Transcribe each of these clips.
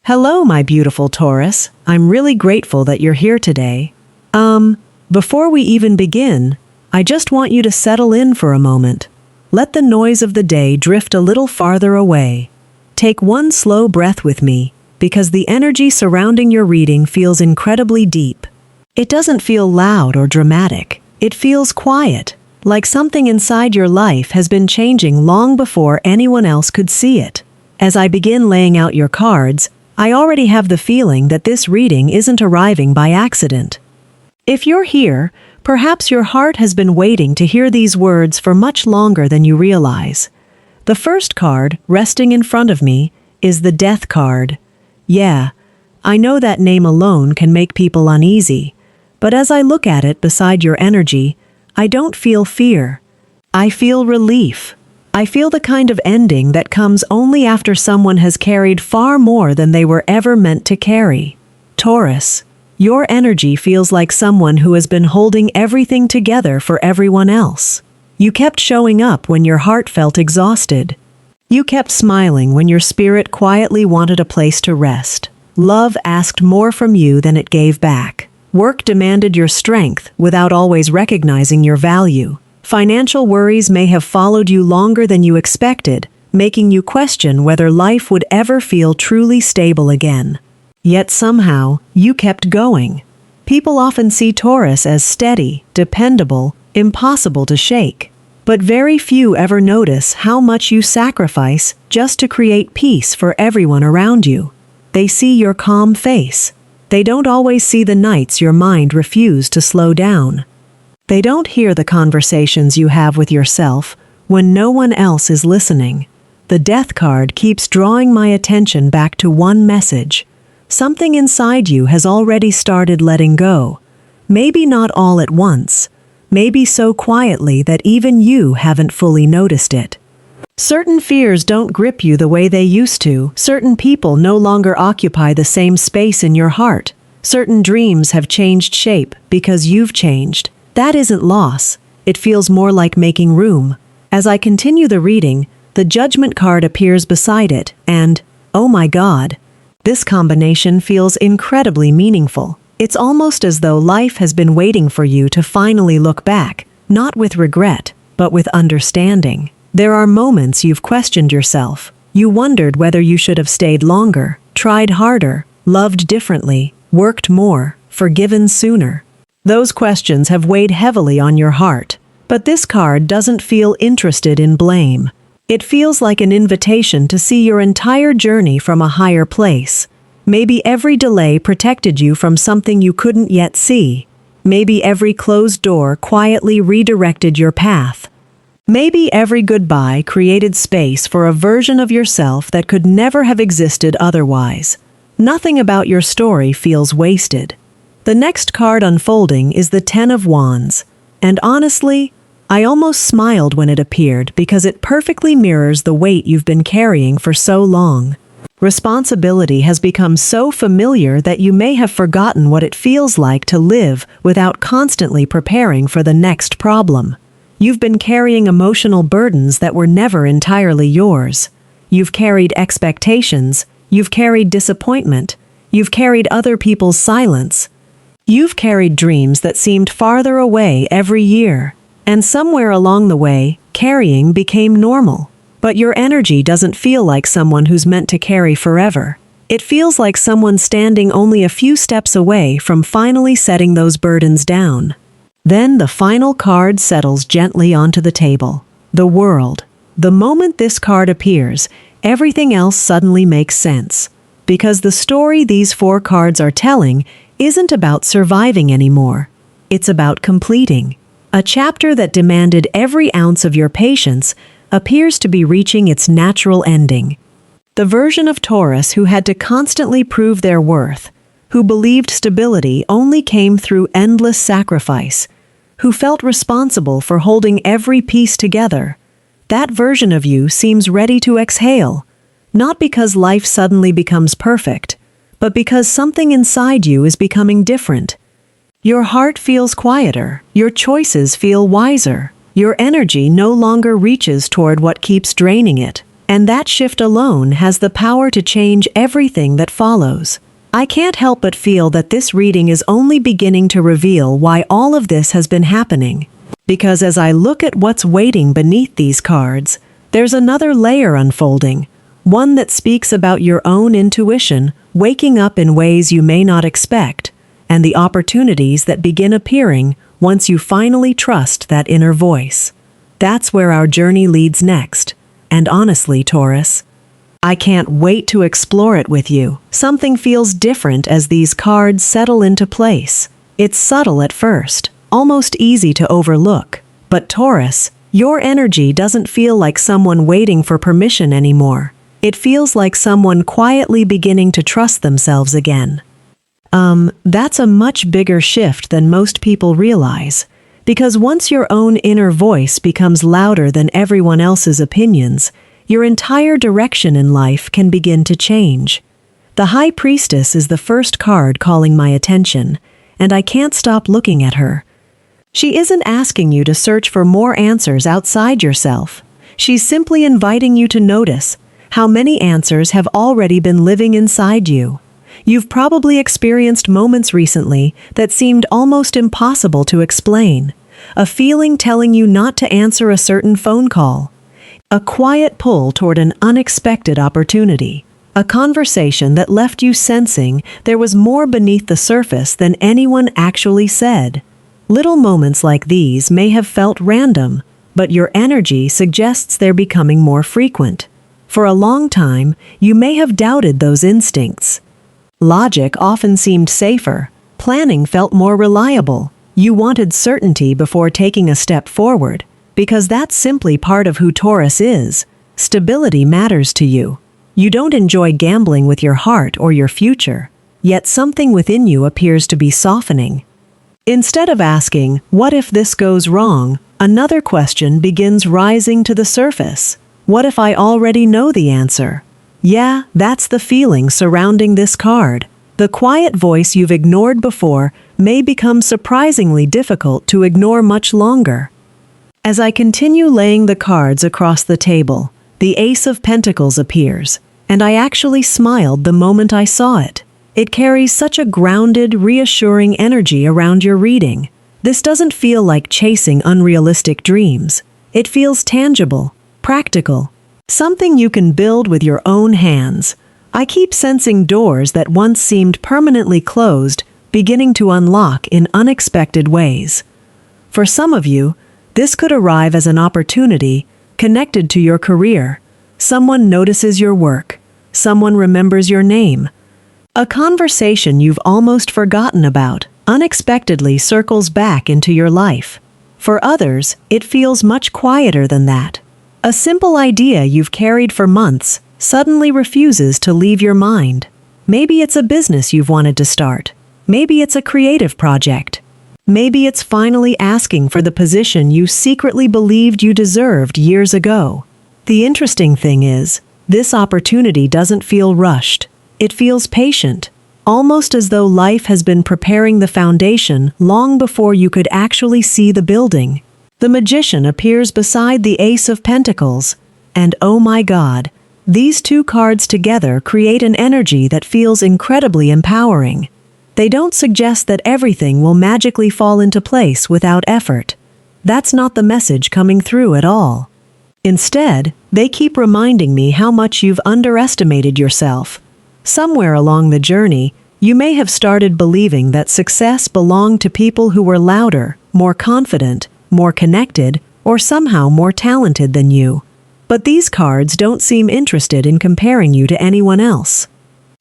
Hello, my beautiful Taurus. I'm really grateful that you're here today. Before we even begin, I just want you to settle in for a moment. Let the noise of the day drift a little farther away. Take one slow breath with me, because the energy surrounding your reading feels incredibly deep. It doesn't feel loud or dramatic. It feels quiet, like something inside your life has been changing long before anyone else could see it. As I begin laying out your cards, I already have the feeling that this reading isn't arriving by accident. If you're here, perhaps your heart has been waiting to hear these words for much longer than you realize. The first card, resting in front of me, is the Death card. Yeah, I know that name alone can make people uneasy, but as I look at it beside your energy, I don't feel fear. I feel relief. I feel the kind of ending that comes only after someone has carried far more than they were ever meant to carry. Taurus, your energy feels like someone who has been holding everything together for everyone else. You kept showing up when your heart felt exhausted. You kept smiling when your spirit quietly wanted a place to rest. Love asked more from you than it gave back. Work demanded your strength without always recognizing your value. Financial worries may have followed you longer than you expected, making you question whether life would ever feel truly stable again. Yet somehow, you kept going. People often see Taurus as steady, dependable, impossible to shake. But very few ever notice how much you sacrifice just to create peace for everyone around you. They see your calm face. They don't always see the nights your mind refused to slow down. They don't hear the conversations you have with yourself when no one else is listening. The Death card keeps drawing my attention back to one message. Something inside you has already started letting go. Maybe not all at once. Maybe so quietly that even you haven't fully noticed it. Certain fears don't grip you the way they used to. Certain people no longer occupy the same space in your heart. Certain dreams have changed shape because you've changed. That isn't loss. It feels more like making room. As I continue the reading, the Judgment card appears beside it, and, oh my God, this combination feels incredibly meaningful. It's almost as though life has been waiting for you to finally look back, not with regret, but with understanding. There are moments you've questioned yourself. You wondered whether you should have stayed longer, tried harder, loved differently, worked more, forgiven sooner. Those questions have weighed heavily on your heart. But this card doesn't feel interested in blame. It feels like an invitation to see your entire journey from a higher place. Maybe every delay protected you from something you couldn't yet see. Maybe every closed door quietly redirected your path. Maybe every goodbye created space for a version of yourself that could never have existed otherwise. Nothing about your story feels wasted. The next card unfolding is the Ten of Wands. And honestly, I almost smiled when it appeared because it perfectly mirrors the weight you've been carrying for so long. Responsibility has become so familiar that you may have forgotten what it feels like to live without constantly preparing for the next problem. You've been carrying emotional burdens that were never entirely yours. You've carried expectations, you've carried disappointment, you've carried other people's silence. You've carried dreams that seemed farther away every year. And somewhere along the way, carrying became normal. But your energy doesn't feel like someone who's meant to carry forever. It feels like someone standing only a few steps away from finally setting those burdens down. Then the final card settles gently onto the table. The World. The moment this card appears, everything else suddenly makes sense. Because the story these four cards are telling isn't about surviving anymore. It's about completing. A chapter that demanded every ounce of your patience appears to be reaching its natural ending. The version of Taurus who had to constantly prove their worth, who believed stability only came through endless sacrifice, who felt responsible for holding every piece together, that version of you seems ready to exhale, not because life suddenly becomes perfect, but because something inside you is becoming different. Your heart feels quieter, your choices feel wiser, your energy no longer reaches toward what keeps draining it. And that shift alone has the power to change everything that follows. I can't help but feel that this reading is only beginning to reveal why all of this has been happening. Because as I look at what's waiting beneath these cards, there's another layer unfolding, one that speaks about your own intuition, waking up in ways you may not expect, and the opportunities that begin appearing once you finally trust that inner voice. That's where our journey leads next. And honestly, Taurus, I can't wait to explore it with you. Something feels different as these cards settle into place. It's subtle at first, almost easy to overlook. But Taurus, your energy doesn't feel like someone waiting for permission anymore. It feels like someone quietly beginning to trust themselves again. That's a much bigger shift than most people realize. Because once your own inner voice becomes louder than everyone else's opinions, your entire direction in life can begin to change. The High Priestess is the first card calling my attention, and I can't stop looking at her. She isn't asking you to search for more answers outside yourself. She's simply inviting you to notice how many answers have already been living inside you. You've probably experienced moments recently that seemed almost impossible to explain. A feeling telling you not to answer a certain phone call. A quiet pull toward an unexpected opportunity. A conversation that left you sensing there was more beneath the surface than anyone actually said. Little moments like these may have felt random, but your energy suggests they're becoming more frequent. For a long time, you may have doubted those instincts. Logic often seemed safer. Planning felt more reliable. You wanted certainty before taking a step forward, because that's simply part of who Taurus is. Stability matters to you. You don't enjoy gambling with your heart or your future, yet something within you appears to be softening. Instead of asking, "What if this goes wrong?" another question begins rising to the surface. What if I already know the answer? Yeah, that's the feeling surrounding this card. The quiet voice you've ignored before may become surprisingly difficult to ignore much longer. As I continue laying the cards across the table, the Ace of Pentacles appears, and I actually smiled the moment I saw it. It carries such a grounded, reassuring energy around your reading. This doesn't feel like chasing unrealistic dreams. It feels tangible, practical, something you can build with your own hands. I keep sensing doors that once seemed permanently closed beginning to unlock in unexpected ways. For some of you, this could arrive as an opportunity connected to your career. Someone notices your work. Someone remembers your name. A conversation you've almost forgotten about unexpectedly circles back into your life. For others, it feels much quieter than that. A simple idea you've carried for months suddenly refuses to leave your mind. Maybe it's a business you've wanted to start. Maybe it's a creative project. Maybe it's finally asking for the position you secretly believed you deserved years ago. The interesting thing is, this opportunity doesn't feel rushed. It feels patient, almost as though life has been preparing the foundation long before you could actually see the building. The Magician appears beside the Ace of Pentacles, and oh my God, these two cards together create an energy that feels incredibly empowering. They don't suggest that everything will magically fall into place without effort. That's not the message coming through at all. Instead, they keep reminding me how much you've underestimated yourself. Somewhere along the journey, you may have started believing that success belonged to people who were louder, more confident, more connected, or somehow more talented than you. But these cards don't seem interested in comparing you to anyone else.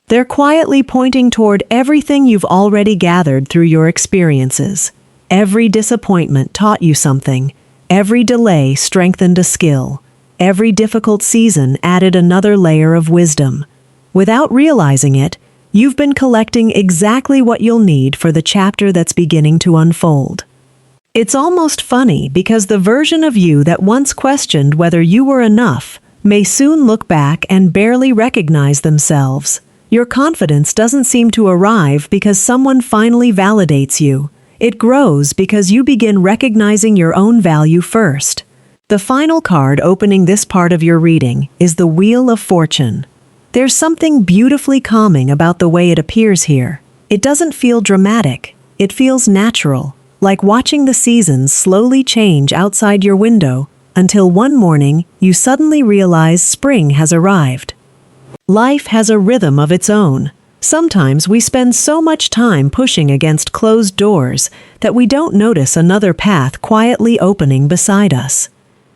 They're quietly pointing toward everything you've already gathered through your experiences. Every disappointment taught you something. Every delay strengthened a skill. Every difficult season added another layer of wisdom. Without realizing it, you've been collecting exactly what you'll need for the chapter that's beginning to unfold. It's almost funny because the version of you that once questioned whether you were enough may soon look back and barely recognize themselves. Your confidence doesn't seem to arrive because someone finally validates you. It grows because you begin recognizing your own value first. The final card opening this part of your reading is the Wheel of Fortune. There's something beautifully calming about the way it appears here. It doesn't feel dramatic. It feels natural, like watching the seasons slowly change outside your window until one morning you suddenly realize spring has arrived. Life has a rhythm of its own. Sometimes we spend so much time pushing against closed doors that we don't notice another path quietly opening beside us.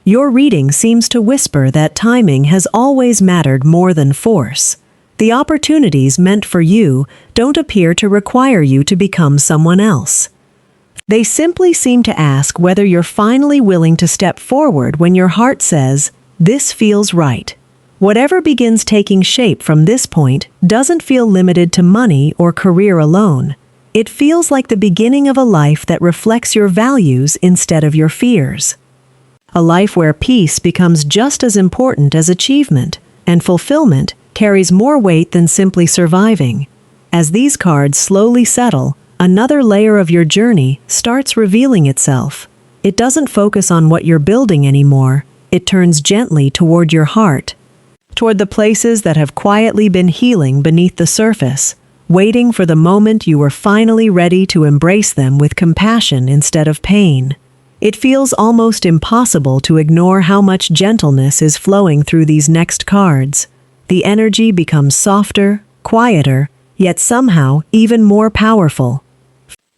Your reading seems to whisper that timing has always mattered more than force. The opportunities meant for you don't appear to require you to become someone else. They simply seem to ask whether you're finally willing to step forward when your heart says, "This feels right." Whatever begins taking shape from this point doesn't feel limited to money or career alone. It feels like the beginning of a life that reflects your values instead of your fears. A life where peace becomes just as important as achievement, and fulfillment carries more weight than simply surviving. As these cards slowly settle, another layer of your journey starts revealing itself. It doesn't focus on what you're building anymore. It turns gently toward your heart, toward the places that have quietly been healing beneath the surface, waiting for the moment you were finally ready to embrace them with compassion instead of pain. It feels almost impossible to ignore how much gentleness is flowing through these next cards. The energy becomes softer, quieter, yet somehow even more powerful.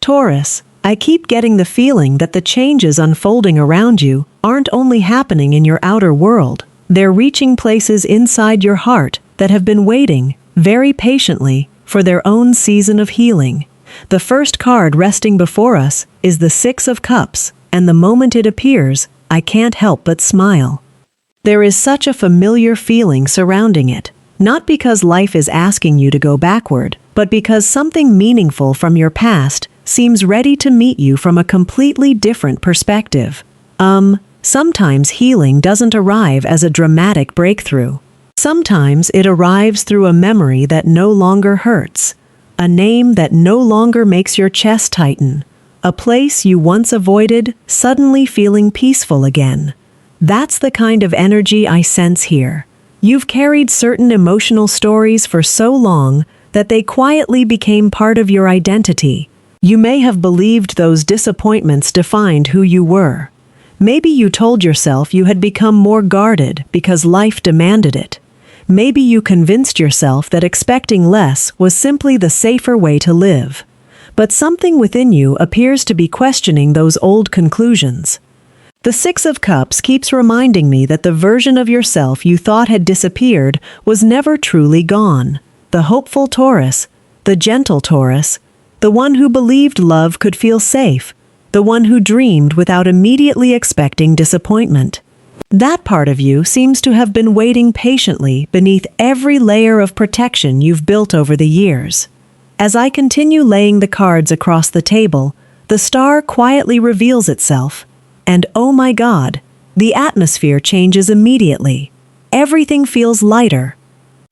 Taurus, I keep getting the feeling that the changes unfolding around you aren't only happening in your outer world. They're reaching places inside your heart that have been waiting, very patiently, for their own season of healing. The first card resting before us is the Six of Cups, and the moment it appears, I can't help but smile. There is such a familiar feeling surrounding it, not because life is asking you to go backward, but because something meaningful from your past seems ready to meet you from a completely different perspective. Sometimes healing doesn't arrive as a dramatic breakthrough. Sometimes it arrives through a memory that no longer hurts, a name that no longer makes your chest tighten, a place you once avoided suddenly feeling peaceful again. That's the kind of energy I sense here. You've carried certain emotional stories for so long that they quietly became part of your identity. You may have believed those disappointments defined who you were. Maybe you told yourself you had become more guarded because life demanded it. Maybe you convinced yourself that expecting less was simply the safer way to live. But something within you appears to be questioning those old conclusions. The Six of Cups keeps reminding me that the version of yourself you thought had disappeared was never truly gone. The hopeful Taurus, the gentle Taurus, the one who believed love could feel safe, the one who dreamed without immediately expecting disappointment. That part of you seems to have been waiting patiently beneath every layer of protection you've built over the years. As I continue laying the cards across the table, the star quietly reveals itself. And oh my God, the atmosphere changes immediately. Everything feels lighter.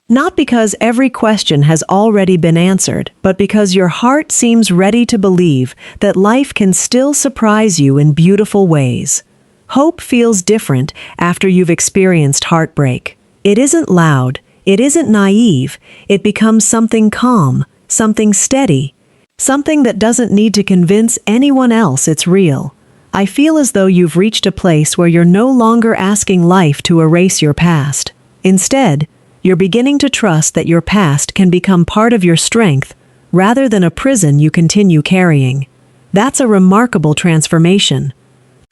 Not because every question has already been answered, but because your heart seems ready to believe that life can still surprise you in beautiful ways. Hope feels different after you've experienced heartbreak. It isn't loud, it isn't naive, it becomes something calm, something steady, something that doesn't need to convince anyone else it's real. I feel as though you've reached a place where you're no longer asking life to erase your past. Instead, you're beginning to trust that your past can become part of your strength rather than a prison you continue carrying. That's a remarkable transformation.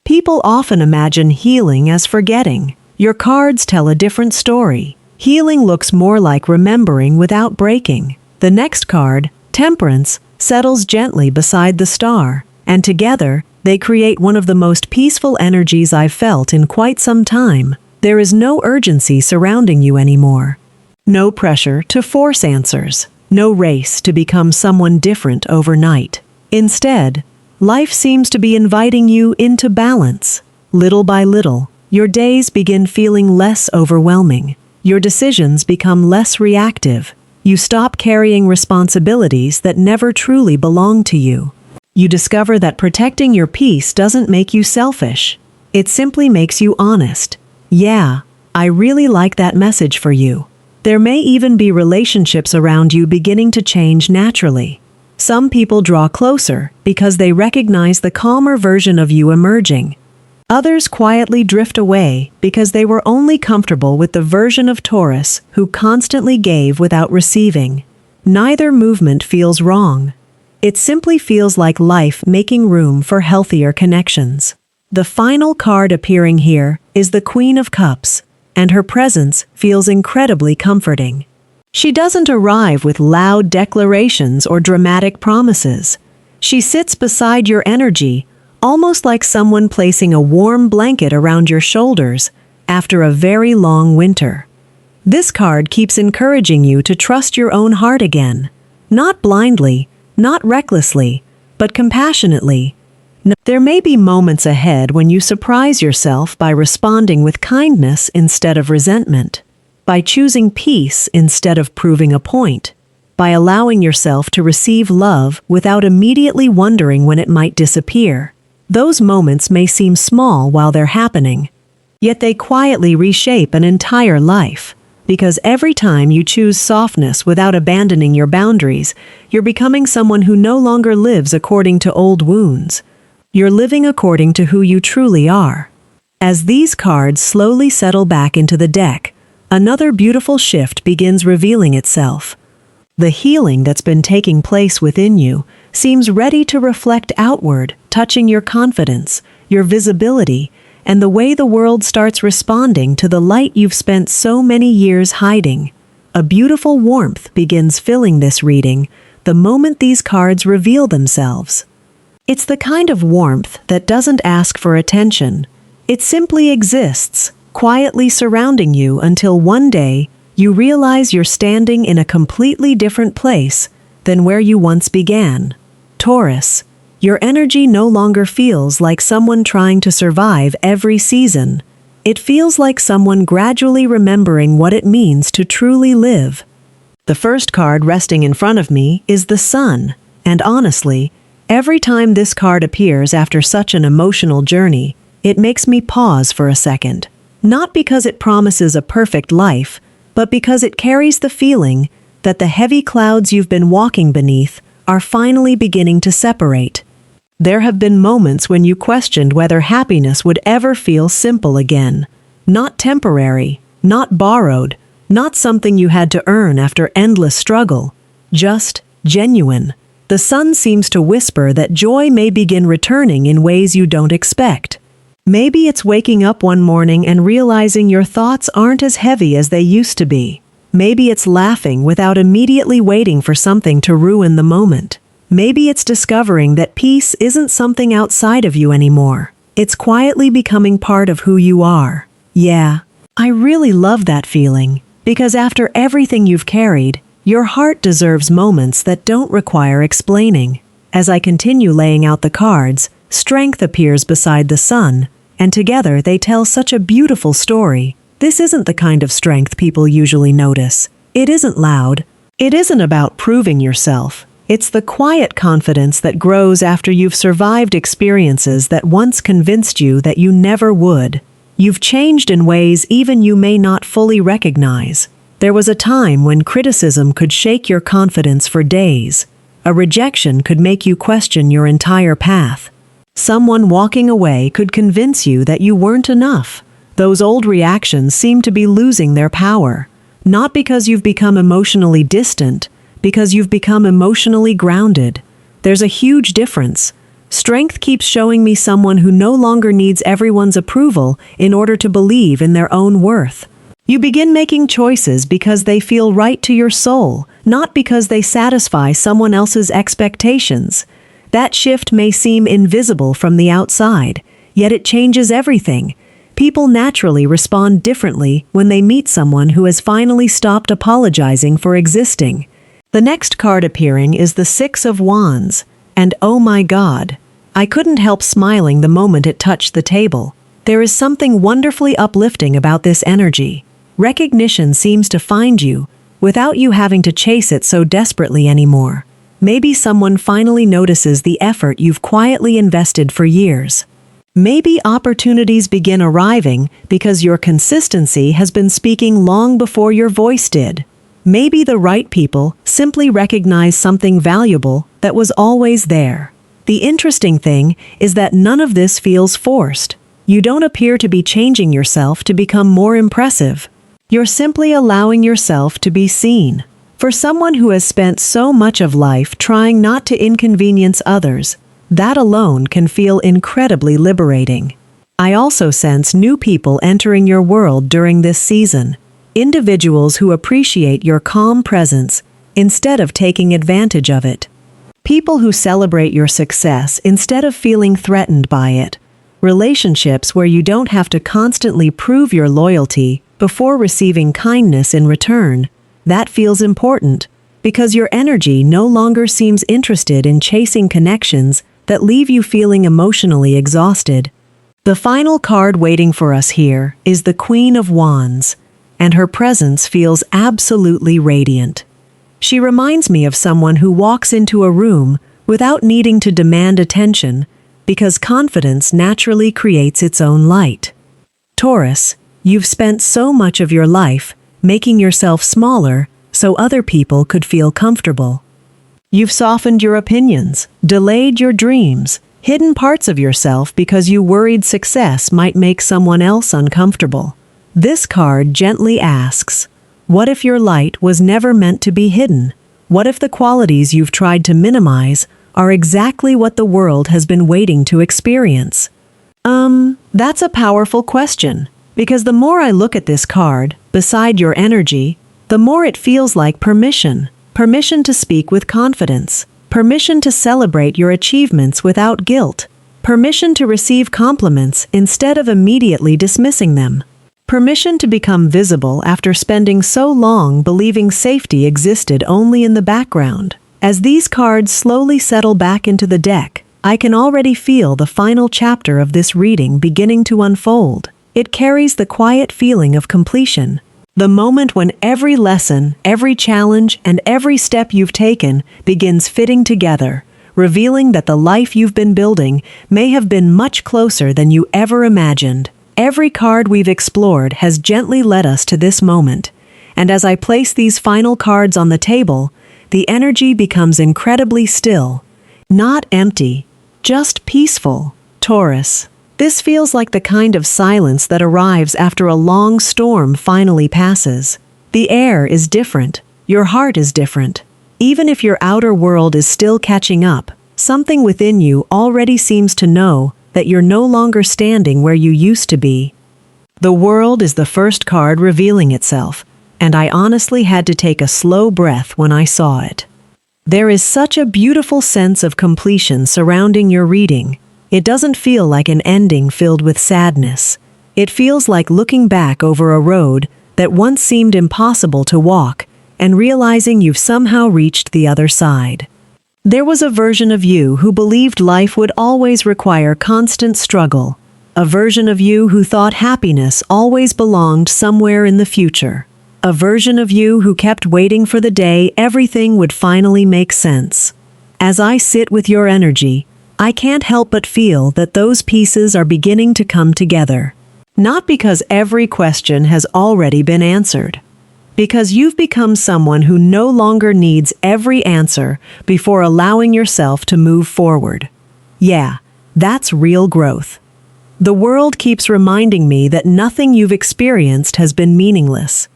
People often imagine healing as forgetting. Your cards tell a different story. Healing looks more like remembering without breaking. The next card, Temperance, settles gently beside the star, and together, they create one of the most peaceful energies I've felt in quite some time. There is no urgency surrounding you anymore. No pressure to force answers. No race to become someone different overnight. Instead, life seems to be inviting you into balance. Little by little, your days begin feeling less overwhelming. Your decisions become less reactive. You stop carrying responsibilities that never truly belong to you. You discover that protecting your peace doesn't make you selfish. It simply makes you honest. Yeah, I really like that message for you. There may even be relationships around you beginning to change naturally. Some people draw closer because they recognize the calmer version of you emerging. Others quietly drift away because they were only comfortable with the version of Taurus who constantly gave without receiving. Neither movement feels wrong. It simply feels like life making room for healthier connections. The final card appearing here is the Queen of Cups, and her presence feels incredibly comforting. She doesn't arrive with loud declarations or dramatic promises. She sits beside your energy, almost like someone placing a warm blanket around your shoulders after a very long winter. This card keeps encouraging you to trust your own heart again. Not blindly, not recklessly, but compassionately. There may be moments ahead when you surprise yourself by responding with kindness instead of resentment, by choosing peace instead of proving a point, by allowing yourself to receive love without immediately wondering when it might disappear. Those moments may seem small while they're happening, yet they quietly reshape an entire life. Because every time you choose softness without abandoning your boundaries, you're becoming someone who no longer lives according to old wounds. You're living according to who you truly are. As these cards slowly settle back into the deck, another beautiful shift begins revealing itself. The healing that's been taking place within you seems ready to reflect outward, touching your confidence, your visibility, and the way the world starts responding to the light you've spent so many years hiding. A beautiful warmth begins filling this reading the moment these cards reveal themselves. It's the kind of warmth that doesn't ask for attention. It simply exists, quietly surrounding you until one day you realize you're standing in a completely different place than where you once began. Taurus, your energy no longer feels like someone trying to survive every season. It feels like someone gradually remembering what it means to truly live. The first card resting in front of me is the Sun, and honestly, every time this card appears after such an emotional journey, it makes me pause for a second. Not because it promises a perfect life, but because it carries the feeling that the heavy clouds you've been walking beneath are finally beginning to separate. There have been moments when you questioned whether happiness would ever feel simple again. Not temporary, not borrowed, not something you had to earn after endless struggle. Just genuine. The Sun seems to whisper that joy may begin returning in ways you don't expect. Maybe it's waking up one morning and realizing your thoughts aren't as heavy as they used to be. Maybe it's laughing without immediately waiting for something to ruin the moment. Maybe it's discovering that peace isn't something outside of you anymore. It's quietly becoming part of who you are. Yeah, I really love that feeling, because after everything you've carried, your heart deserves moments that don't require explaining. As I continue laying out the cards, strength appears beside the Sun, and together they tell such a beautiful story. This isn't the kind of strength people usually notice. It isn't loud. It isn't about proving yourself. It's the quiet confidence that grows after you've survived experiences that once convinced you that you never would. You've changed in ways even you may not fully recognize. There was a time when criticism could shake your confidence for days. A rejection could make you question your entire path. Someone walking away could convince you that you weren't enough. Those old reactions seem to be losing their power. Not because you've become emotionally distant, because you've become emotionally grounded. There's a huge difference. Strength keeps showing me someone who no longer needs everyone's approval in order to believe in their own worth. You begin making choices because they feel right to your soul, not because they satisfy someone else's expectations. That shift may seem invisible from the outside, yet it changes everything. People naturally respond differently when they meet someone who has finally stopped apologizing for existing. The next card appearing is the Six of Wands, and oh my God, I couldn't help smiling the moment it touched the table. There is something wonderfully uplifting about this energy. Recognition seems to find you, without you having to chase it so desperately anymore. Maybe someone finally notices the effort you've quietly invested for years. Maybe opportunities begin arriving because your consistency has been speaking long before your voice did. Maybe the right people simply recognize something valuable that was always there. The interesting thing is that none of this feels forced. You don't appear to be changing yourself to become more impressive. You're simply allowing yourself to be seen. For someone who has spent so much of life trying not to inconvenience others, that alone can feel incredibly liberating. I also sense new people entering your world during this season. Individuals who appreciate your calm presence instead of taking advantage of it. People who celebrate your success instead of feeling threatened by it. Relationships where you don't have to constantly prove your loyalty before receiving kindness in return. That feels important because your energy no longer seems interested in chasing connections that leave you feeling emotionally exhausted. The final card waiting for us here is the Queen of Wands, and her presence feels absolutely radiant. She reminds me of someone who walks into a room without needing to demand attention because confidence naturally creates its own light. Taurus, you've spent so much of your life making yourself smaller so other people could feel comfortable. You've softened your opinions, delayed your dreams, hidden parts of yourself because you worried success might make someone else uncomfortable. This card gently asks, what if your light was never meant to be hidden? What if the qualities you've tried to minimize are exactly what the world has been waiting to experience? That's a powerful question, because the more I look at this card, beside your energy, the more it feels like permission. Permission to speak with confidence. Permission to celebrate your achievements without guilt. Permission to receive compliments instead of immediately dismissing them. Permission to become visible after spending so long believing safety existed only in the background. As these cards slowly settle back into the deck, I can already feel the final chapter of this reading beginning to unfold. It carries the quiet feeling of completion. The moment when every lesson, every challenge, and every step you've taken begins fitting together, revealing that the life you've been building may have been much closer than you ever imagined. Every card we've explored has gently led us to this moment, and as I place these final cards on the table, the energy becomes incredibly still. Not empty, just peaceful. Taurus. This feels like the kind of silence that arrives after a long storm finally passes. The air is different. Your heart is different. Even if your outer world is still catching up, something within you already seems to know that you're no longer standing where you used to be. The World is the first card revealing itself, and I honestly had to take a slow breath when I saw it. There is such a beautiful sense of completion surrounding your reading. It doesn't feel like an ending filled with sadness. It feels like looking back over a road that once seemed impossible to walk and realizing you've somehow reached the other side. There was a version of you who believed life would always require constant struggle, a version of you who thought happiness always belonged somewhere in the future, a version of you who kept waiting for the day everything would finally make sense. As I sit with your energy, I can't help but feel that those pieces are beginning to come together. Not because every question has already been answered, because you've become someone who no longer needs every answer before allowing yourself to move forward. Yeah, that's real growth. The world keeps reminding me that nothing you've experienced has been meaningless.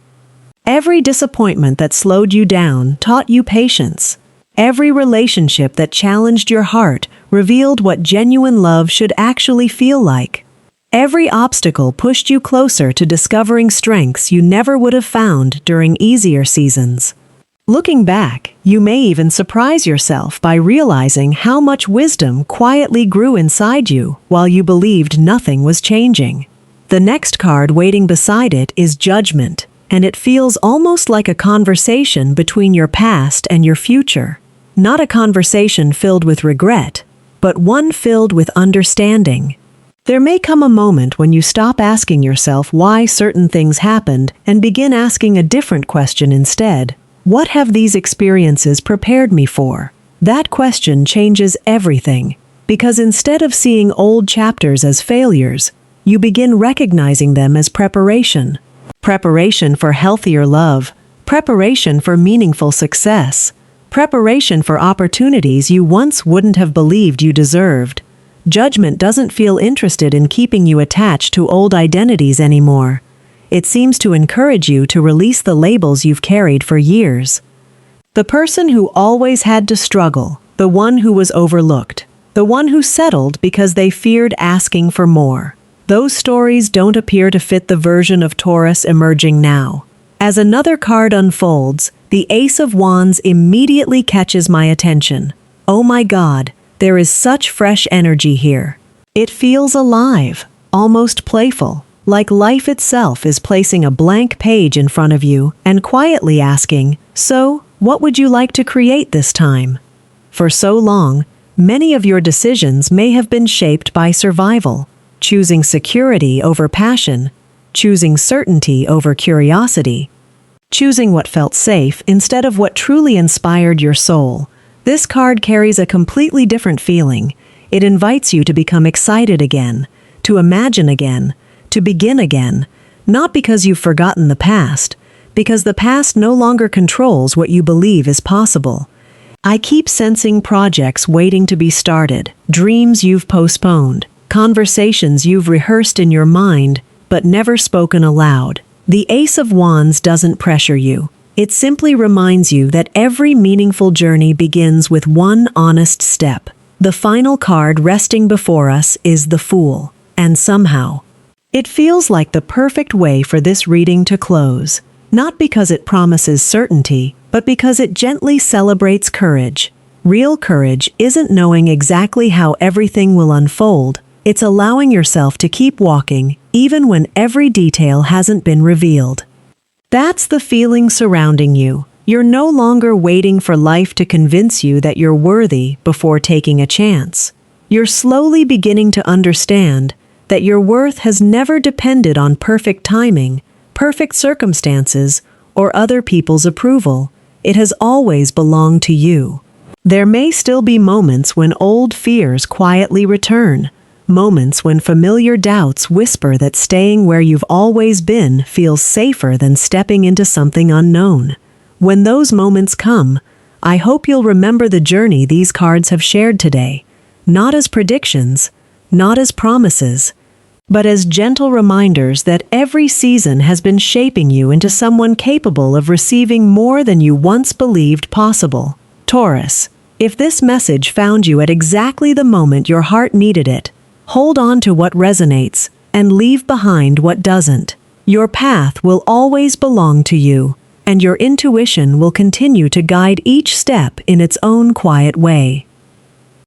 Every disappointment that slowed you down taught you patience. Every relationship that challenged your heart revealed what genuine love should actually feel like. Every obstacle pushed you closer to discovering strengths you never would have found during easier seasons. Looking back, you may even surprise yourself by realizing how much wisdom quietly grew inside you while you believed nothing was changing. The next card waiting beside it is Judgment, and it feels almost like a conversation between your past and your future. Not a conversation filled with regret, but one filled with understanding. There may come a moment when you stop asking yourself why certain things happened and begin asking a different question instead. What have these experiences prepared me for? That question changes everything. because instead of seeing old chapters as failures, you begin recognizing them as preparation. Preparation for healthier love, preparation for meaningful success, preparation for opportunities you once wouldn't have believed you deserved. Judgment doesn't feel interested in keeping you attached to old identities anymore. It seems to encourage you to release the labels you've carried for years. The person who always had to struggle, the one who was overlooked, the one who settled because they feared asking for more. Those stories don't appear to fit the version of Taurus emerging now. As another card unfolds, the Ace of Wands immediately catches my attention. Oh my God, there is such fresh energy here. It feels alive, almost playful, like life itself is placing a blank page in front of you and quietly asking, "So, what would you like to create this time?" For so long, many of your decisions may have been shaped by survival, choosing security over passion, choosing certainty over curiosity, choosing what felt safe instead of what truly inspired your soul. This card carries a completely different feeling. It invites you to become excited again, to imagine again, to begin again, not because you've forgotten the past, because the past no longer controls what you believe is possible. I keep sensing projects waiting to be started, dreams you've postponed, conversations you've rehearsed in your mind but never spoken aloud. The Ace of Wands doesn't pressure you. It simply reminds you that every meaningful journey begins with one honest step. The final card resting before us is the Fool, and somehow, it feels like the perfect way for this reading to close, not because it promises certainty, but because it gently celebrates courage. Real courage isn't knowing exactly how everything will unfold. It's allowing yourself to keep walking, even when every detail hasn't been revealed. That's the feeling surrounding you. You're no longer waiting for life to convince you that you're worthy before taking a chance. You're slowly beginning to understand that your worth has never depended on perfect timing, perfect circumstances, or other people's approval. It has always belonged to you. There may still be moments when old fears quietly return, moments when familiar doubts whisper that staying where you've always been feels safer than stepping into something unknown. When those moments come, I hope you'll remember the journey these cards have shared today, not as predictions, not as promises, but as gentle reminders that every season has been shaping you into someone capable of receiving more than you once believed possible. Taurus, if this message found you at exactly the moment your heart needed it, hold on to what resonates and leave behind what doesn't. Your path will always belong to you, and your intuition will continue to guide each step in its own quiet way.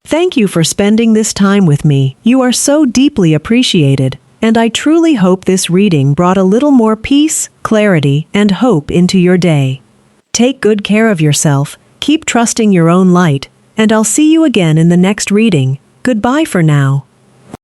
Thank you for spending this time with me. You are so deeply appreciated, and I truly hope this reading brought a little more peace, clarity, and hope into your day. Take good care of yourself, keep trusting your own light, and I'll see you again in the next reading. Goodbye for now.